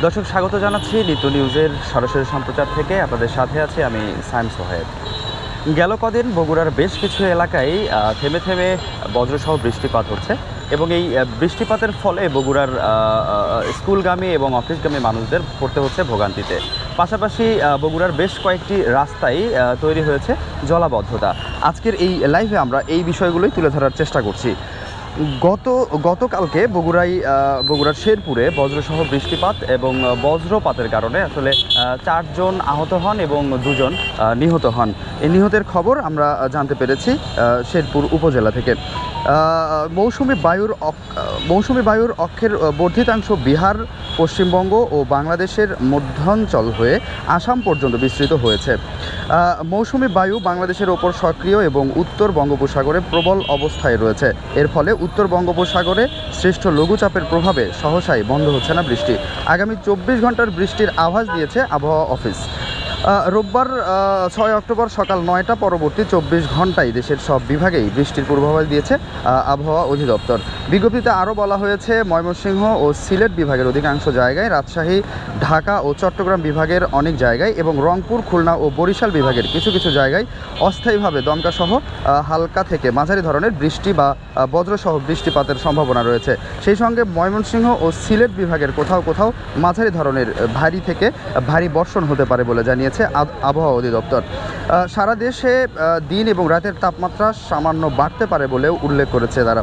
দর্শক স্বাগত জানাচ্ছি নিত্য নিউজের সরাসরি সম্প্রচার থেকে। আপনাদের সাথে আছি আমি সাইম সোহেব। গেল কদিন বগুড়ার বেশ কিছু এলাকায় থেমে থেমে বজ্রসহ বৃষ্টিপাত হচ্ছে এবং এই বৃষ্টিপাতের ফলে বগুড়ার স্কুলগামী এবং অফিসগামী মানুষদের পড়তে হচ্ছে ভোগান্তিতে। পাশাপাশি বগুড়ার বেশ কয়েকটি রাস্তায় তৈরি হয়েছে জলাবদ্ধতা। আজকের এই লাইভে আমরা এই বিষয়গুলোই তুলে ধরার চেষ্টা করছি। গতকালকে বগুড়ার শেরপুরে বজ্রসহ বৃষ্টিপাত এবং বজ্রপাতের কারণে আসলে 4 জন আহত হন এবং 2 জন নিহত হন। এই নিহতের খবর আমরা জানতে পেরেছি শেরপুর উপজেলা থেকে। মৌসুমি বায়ুর অক্ষের বর্ধিতাংশ বিহার, পশ্চিমবঙ্গ ও বাংলাদেশের মধ্যাঞ্চল হয়ে আসাম পর্যন্ত বিস্তৃত হয়েছে। মৌসুমি বায়ু বাংলাদেশের ওপর সক্রিয় এবং উত্তর বঙ্গোপসাগরে প্রবল অবস্থায় রয়েছে। এর ফলে উত্তর বঙ্গোপসাগরে সৃষ্ট লঘুচাপের প্রভাবে সহসাই বন্ধ হচ্ছে না বৃষ্টি। আগামী 24 ঘন্টার বৃষ্টির আভাস দিয়েছে আবহাওয়া অফিস। রোববার 6 অক্টোবর সকাল 9টা পরবর্তী 24 ঘন্টায় দেশের সব বিভাগেই বৃষ্টির পূর্বাভাস দিয়েছে আবহাওয়া অধিদপ্তর। বিজ্ঞপ্তিতে আরও বলা হয়েছে, ময়মনসিংহ ও সিলেট বিভাগের অধিকাংশ জায়গায়, রাজশাহী, ঢাকা ও চট্টগ্রাম বিভাগের অনেক জায়গায় এবং রংপুর, খুলনা ও বরিশাল বিভাগের কিছু কিছু জায়গায় অস্থায়ীভাবে দমকাসহ হালকা থেকে মাঝারি ধরনের বৃষ্টি বা বজ্রসহ বৃষ্টিপাতের সম্ভাবনা রয়েছে। সেই সঙ্গে ময়মনসিংহ ও সিলেট বিভাগের কোথাও কোথাও মাঝারি ধরনের ভারী থেকে ভারী বর্ষণ হতে পারে বলে জানিয়েছে আবহাওয়া অধিদপ্তর। সারা দেশে দিন এবং রাতের তাপমাত্রা সামান্য বাড়তে পারে বলেও উল্লেখ করেছে তারা।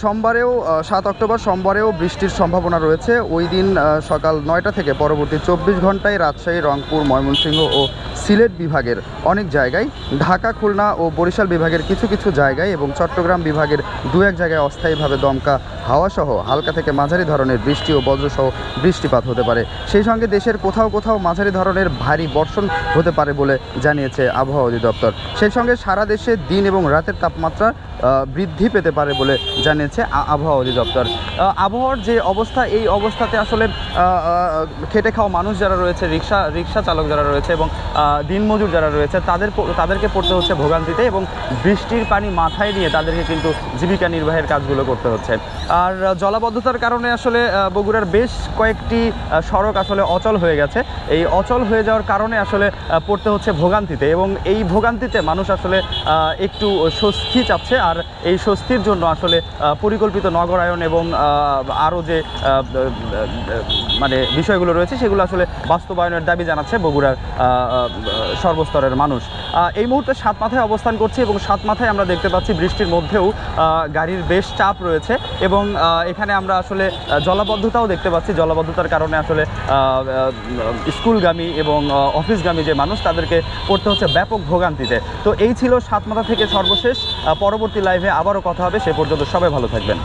সোমবারেও 7 অক্টোবর সোমবারেও বৃষ্টির সম্ভাবনা রয়েছে। ওই দিন সকাল 9টা থেকে পরবর্তী 24 ঘন্টায় রাজশাহী, রংপুর, ময়মনসিংহ ও সিলেট বিভাগের অনেক জায়গায়, ঢাকা, খুলনা ও বরিশাল বিভাগের কিছু কিছু জায়গায় এবং চট্টগ্রাম বিভাগের 2-1 জায়গায় অস্থায়ীভাবে দমকা হাওয়াসহ হালকা থেকে মাঝারি ধরনের বৃষ্টি ও বজ্রসহ বৃষ্টিপাত হতে পারে। সেই সঙ্গে দেশের কোথাও কোথাও মাঝারি ধরনের ভারী বর্ষণ হতে পারে বলে জানিয়েছে আবহাওয়া অধিদপ্তর। সেই সঙ্গে সারা দেশে দিন এবং রাতের তাপমাত্রা বৃদ্ধি পেতে পারে বলে জানিয়েছে আবহাওয়া অধিদপ্তর। আবহাওয়ার যে অবস্থা, এই অবস্থাতে আসলে খেটে খাওয়া মানুষ যারা রয়েছে, রিক্সা চালক যারা রয়েছে এবং দিনমজুর যারা রয়েছে, তাদেরকে পড়তে হচ্ছে ভোগান্তিতে এবং বৃষ্টির পানি মাথায় নিয়ে তাদেরকে কিন্তু জীবিকা নির্বাহের কাজগুলো করতে হচ্ছে। আর জলাবদ্ধতার কারণে আসলে বগুড়ার বেশ কয়েকটি সড়ক আসলে অচল হয়ে গেছে। এই অচল হয়ে যাওয়ার কারণে আসলে পড়তে হচ্ছে ভোগান্তিতে এবং এই ভোগান্তিতে মানুষ আসলে একটু স্বস্তি চাচ্ছে। আর এই স্বস্তির জন্য আসলে পরিকল্পিত নগরায়ন এবং আরও যে বিষয়গুলো রয়েছে সেগুলো আসলে বাস্তবায়নের দাবি জানাচ্ছে বগুড়ার সর্বস্তরের মানুষ। এই মুহূর্তে সাতমাথায় অবস্থান করছি এবং সাতমাথায় আমরা দেখতে পাচ্ছি বৃষ্টির মধ্যেও গাড়ির বেশ চাপ রয়েছে এবং এখানে আমরা আসলে জলাবদ্ধতাও দেখতে পাচ্ছি। জলাবদ্ধতার কারণে আসলে স্কুলগামী এবং অফিসগামী যে মানুষ, তাদেরকে পড়তে হচ্ছে ব্যাপক ভোগান্তিতে। তো এই ছিল সাতমাথা থেকে সর্বশেষ। পরবর্তী লাইভে আবারও কথা হবে। সে পর্যন্ত সবাই ভালো থাকবেন।